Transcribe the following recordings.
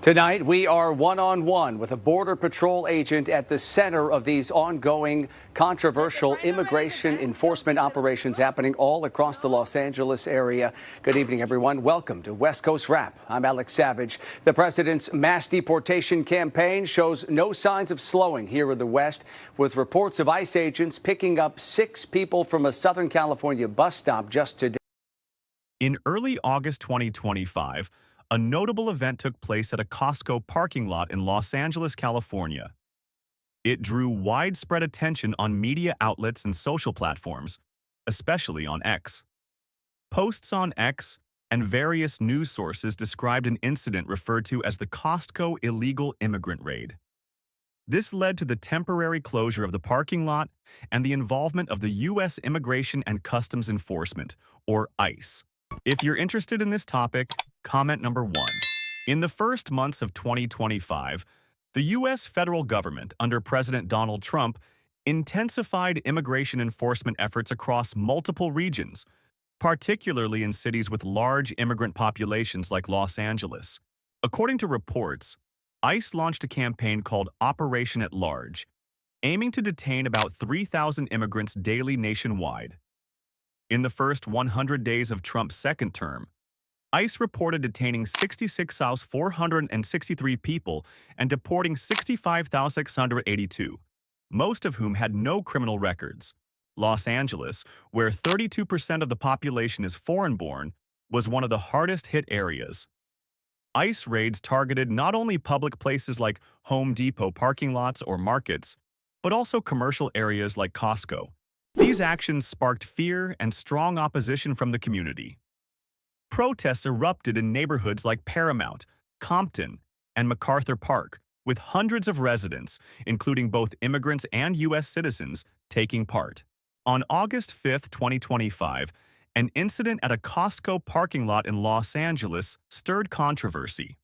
Tonight, we are one-on-one with a Border Patrol agent at the center of these ongoing controversial immigration enforcement operations happening all across the Los Angeles area. Good evening, everyone. Welcome to West Coast Wrap. I'm Alex Savage. The president's mass deportation campaign shows no signs of slowing here in the West, with reports of ICE agents picking up 6 people from a Southern California bus stop just today. In early August 2025, a notable event took place at a Costco parking lot in Los Angeles, California. It drew widespread attention on media outlets and social platforms, especially on X. Posts on X and various news sources described an incident referred to as the Costco illegal immigrant raid. This led to the temporary closure of the parking lot and the involvement of the U.S. Immigration and Customs Enforcement, or ICE. If you're interested in this topic, comment number 1. In the first months of 2025, the U.S. federal government, under President Donald Trump, intensified immigration enforcement efforts across multiple regions, particularly in cities with large immigrant populations like Los Angeles. According to reports, ICE launched a campaign called Operation at Large, aiming to detain about 3,000 immigrants daily nationwide. In the first 100 days of Trump's second term, ICE reported detaining 66,463 people and deporting 65,682, most of whom had no criminal records. Los Angeles, where 32% of the population is foreign-born, was one of the hardest-hit areas. ICE raids targeted not only public places like Home Depot parking lots or markets, but also commercial areas like Costco. These actions sparked fear and strong opposition from the community. Protests erupted in neighborhoods like Paramount, Compton, and MacArthur Park, with hundreds of residents, including both immigrants and U.S. citizens, taking part. On August 5, 2025, an incident at a Costco parking lot in Los Angeles stirred controversy.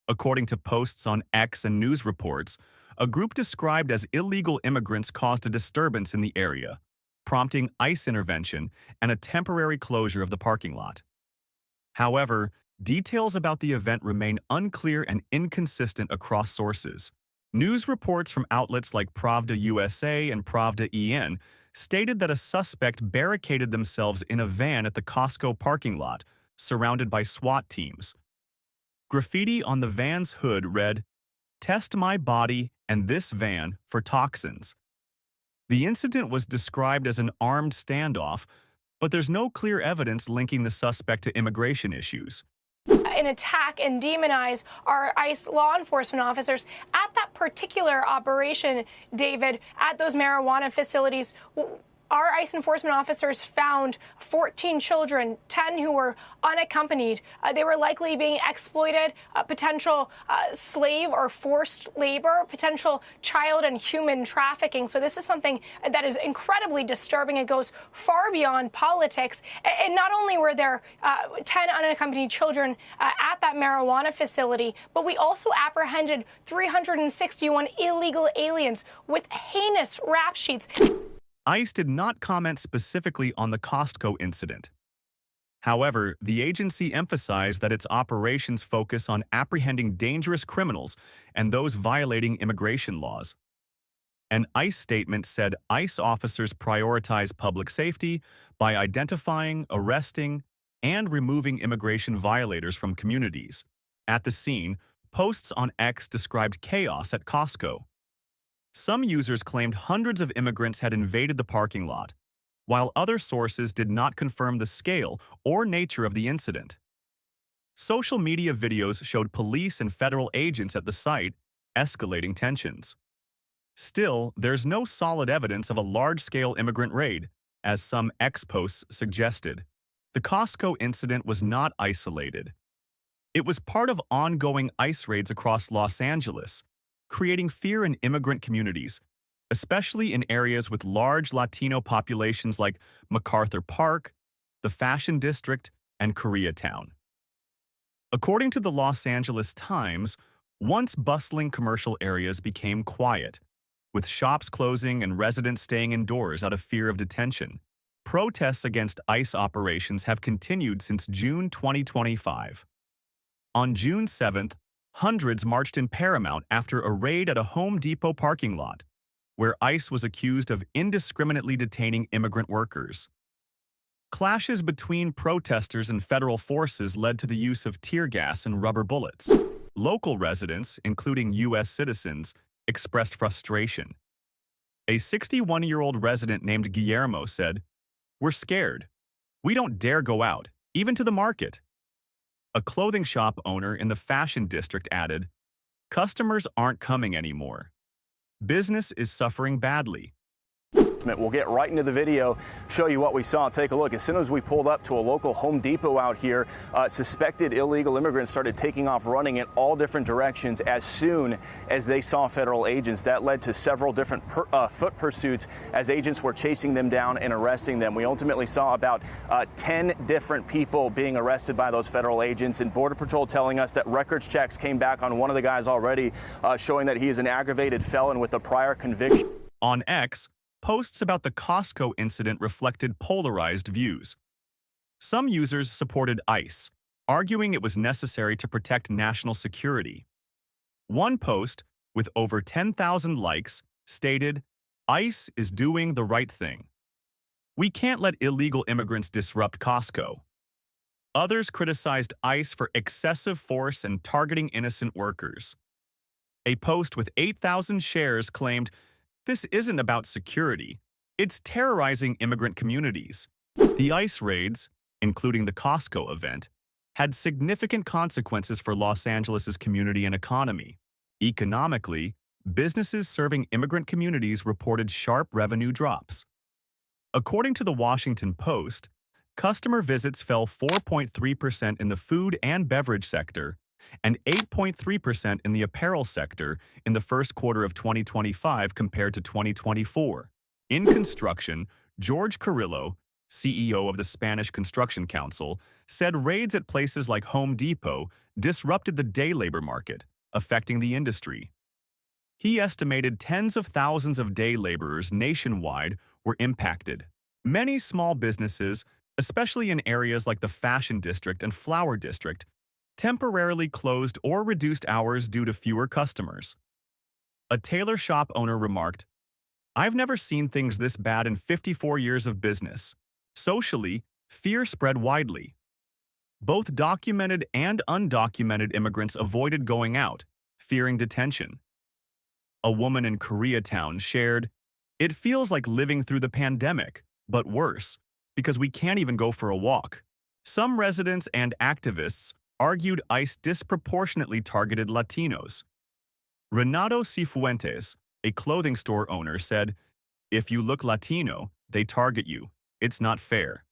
According to posts on X and news reports, a group described as illegal immigrants caused a disturbance in the area, prompting ICE intervention and a temporary closure of the parking lot. However, details about the event remain unclear and inconsistent across sources. News reports from outlets like Pravda USA and Pravda EN stated that a suspect barricaded themselves in a van at the Costco parking lot, surrounded by SWAT teams. Graffiti on the van's hood read, "Test my body and this van for toxins." The incident was described as an armed standoff, but there's no clear evidence linking the suspect to immigration issues. An attack and demonize our ICE law enforcement officers at that particular operation, David, at those marijuana facilities. Our ICE enforcement officers found 14 children, 10 who were unaccompanied. They were likely being exploited, potential slave or forced labor, potential child and human trafficking. So this is something that is incredibly disturbing. It goes far beyond politics. And not only were there 10 unaccompanied children at that marijuana facility, but we also apprehended 361 illegal aliens with heinous rap sheets. ICE did not comment specifically on the Costco incident. However, the agency emphasized that its operations focus on apprehending dangerous criminals and those violating immigration laws. An ICE statement said ICE officers prioritize public safety by identifying, arresting, and removing immigration violators from communities. At the scene, posts on X described chaos at Costco. Some users claimed hundreds of immigrants had invaded the parking lot, while other sources did not confirm the scale or nature of the incident. Social media videos showed police and federal agents at the site escalating tensions. Still, there's no solid evidence of a large-scale immigrant raid, as some X posts suggested. The Costco incident was not isolated. It was part of ongoing ICE raids across Los Angeles, creating fear in immigrant communities, especially in areas with large Latino populations like MacArthur Park, the Fashion District, and Koreatown. According to the Los Angeles Times, once bustling commercial areas became quiet, with shops closing and residents staying indoors out of fear of detention. Protests against ICE operations have continued since June 2025. On June 7th, Hundreds marched in Paramount after a raid at a Home Depot parking lot, where ICE was accused of indiscriminately detaining immigrant workers. Clashes between protesters and federal forces led to the use of tear gas and rubber bullets. Local residents, including U.S. citizens, expressed frustration. A 61-year-old resident named Guillermo said, "We're scared. We don't dare go out, even to the market." A clothing shop owner in the fashion district added, "Customers aren't coming anymore. Business is suffering badly." We'll get right into the video, show you what we saw. Take a look. As soon as we pulled up to a local Home Depot out here, suspected illegal immigrants started taking off running in all different directions as soon as they saw federal agents. That led to several different foot pursuits as agents were chasing them down and arresting them. We ultimately saw about 10 different people being arrested by those federal agents, and Border Patrol telling us that records checks came back on one of the guys already, showing that he is an aggravated felon with a prior conviction. On X, posts about the Costco incident reflected polarized views. Some users supported ICE, arguing it was necessary to protect national security. One post, with over 10,000 likes, stated, "ICE is doing the right thing. We can't let illegal immigrants disrupt Costco." Others criticized ICE for excessive force and targeting innocent workers. A post with 8,000 shares claimed, "This isn't about security. It's terrorizing immigrant communities." The ICE raids, including the Costco event, had significant consequences for Los Angeles' community and economy. Economically, businesses serving immigrant communities reported sharp revenue drops. According to the Washington Post, customer visits fell 4.3% in the food and beverage sector and 8.3% in the apparel sector in the first quarter of 2025 compared to 2024. In construction, George Carrillo, CEO of the Spanish Construction Council, said raids at places like Home Depot disrupted the day labor market, affecting the industry. He estimated tens of thousands of day laborers nationwide were impacted. Many small businesses, especially in areas like the Fashion District and Flower District, temporarily closed or reduced hours due to fewer customers. A tailor shop owner remarked, "I've never seen things this bad in 54 years of business." Socially, fear spread widely. Both documented and undocumented immigrants avoided going out, fearing detention. A woman in Koreatown shared, "It feels like living through the pandemic, but worse, because we can't even go for a walk." Some residents and activists argued ICE disproportionately targeted Latinos. Renato Cifuentes, a clothing store owner, said, "If you look Latino, they target you. It's not fair."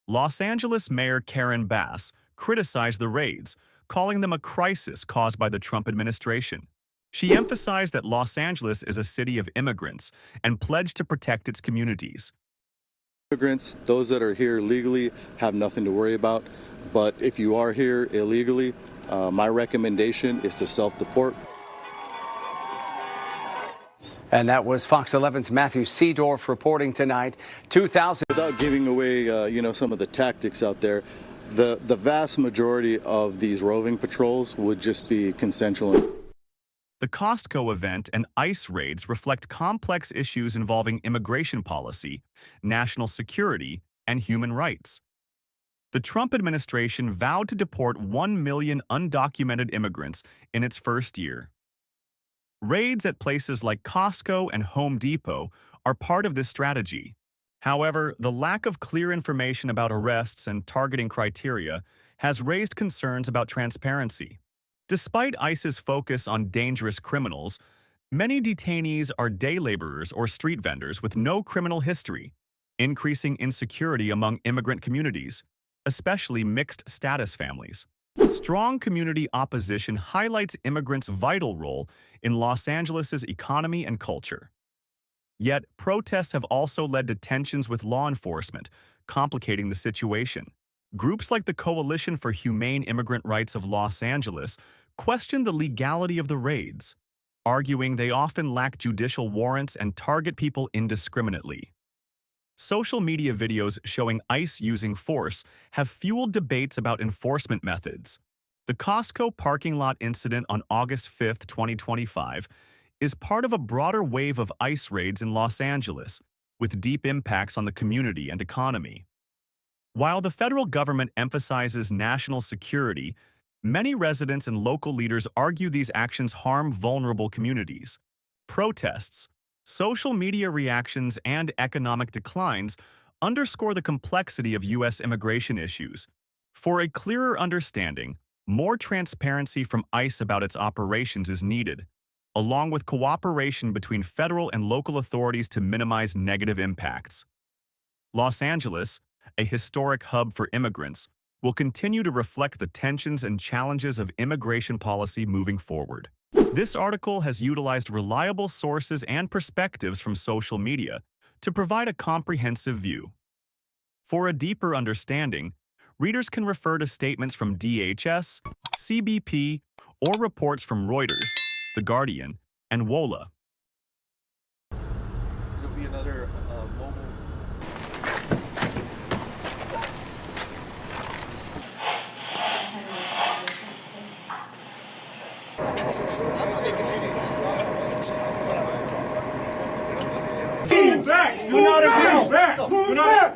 Los Angeles Mayor Karen Bass criticized the raids, calling them a crisis caused by the Trump administration. She emphasized that Los Angeles is a city of immigrants and pledged to protect its communities. Immigrants, those that are here legally, have nothing to worry about. But if you are here illegally, my recommendation is to self-deport. And that was Fox 11's Matthew Seedorf reporting tonight. 2,000. Without giving away, some of the tactics out there, the vast majority of these roving patrols would just be consensual. The Costco event and ICE raids reflect complex issues involving immigration policy, national security, and human rights. The Trump administration vowed to deport 1 million undocumented immigrants in its first year. Raids at places like Costco and Home Depot are part of this strategy. However, the lack of clear information about arrests and targeting criteria has raised concerns about transparency. Despite ICE's focus on dangerous criminals, many detainees are day laborers or street vendors with no criminal history, increasing insecurity among immigrant communities, especially mixed-status families. Strong community opposition highlights immigrants' vital role in Los Angeles' economy and culture. Yet, protests have also led to tensions with law enforcement, complicating the situation. Groups like the Coalition for Humane Immigrant Rights of Los Angeles question the legality of the raids, arguing they often lack judicial warrants and target people indiscriminately. Social media videos showing ICE using force have fueled debates about enforcement methods. The Costco parking lot incident on August 5, 2025, is part of a broader wave of ICE raids in Los Angeles, with deep impacts on the community and economy. While the federal government emphasizes national security, many residents and local leaders argue these actions harm vulnerable communities. Protests, social media reactions, and economic declines underscore the complexity of U.S. immigration issues. For a clearer understanding, more transparency from ICE about its operations is needed, along with cooperation between federal and local authorities to minimize negative impacts. Los Angeles, a historic hub for immigrants, will continue to reflect the tensions and challenges of immigration policy moving forward. This article has utilized reliable sources and perspectives from social media to provide a comprehensive view. For a deeper understanding, readers can refer to statements from DHS, CBP, or reports from Reuters, The Guardian, and WOLA. There'll be another mobile. Move back! Do not move back! Do not.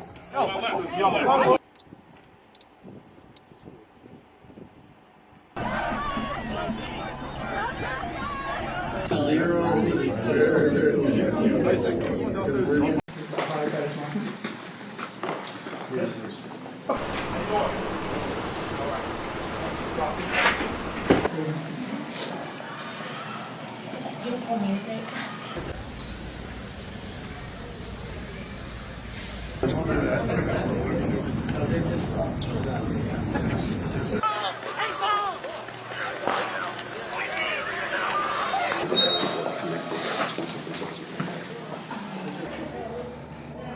Beautiful music.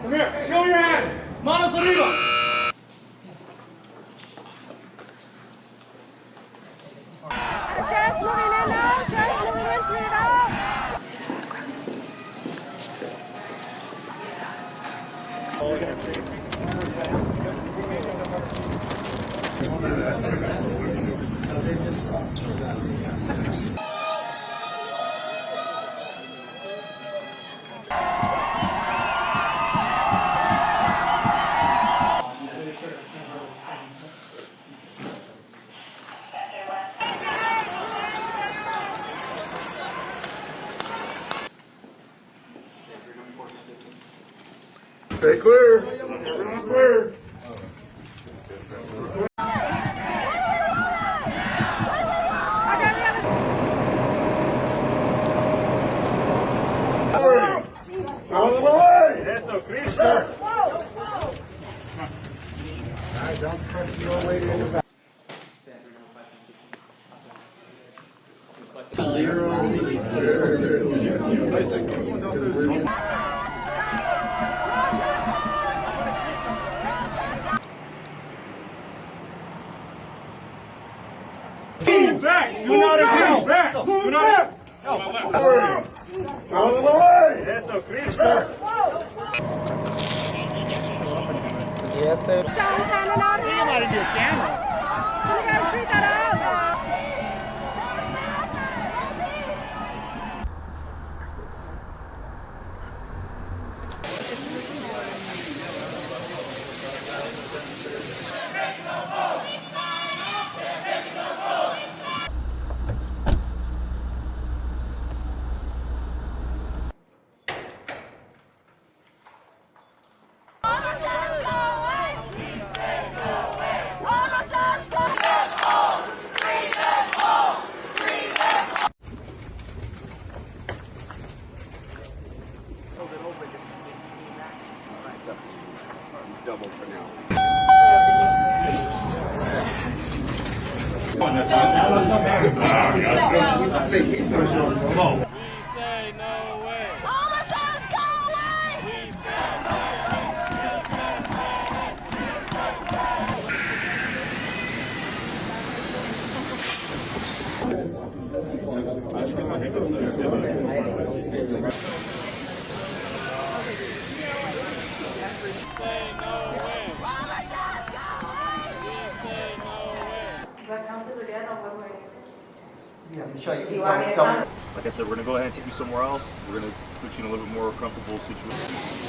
Come here, show your hands. Manos arriba. Sheriff's moving in now. Sheriff's moving in, sweetheart. Stay clear. Everyone clear. Out of the way. Eso, Cristo. Don't press your way in the back. Move back! Do not move back! Do not. Out of the way. Eso, Cristo. Sound standing out here. You might do a camera. You gotta treat that out. Double for now. What counters are Like I said, we're going to go ahead and take you somewhere else. We're going to put you in a little bit more comfortable situation.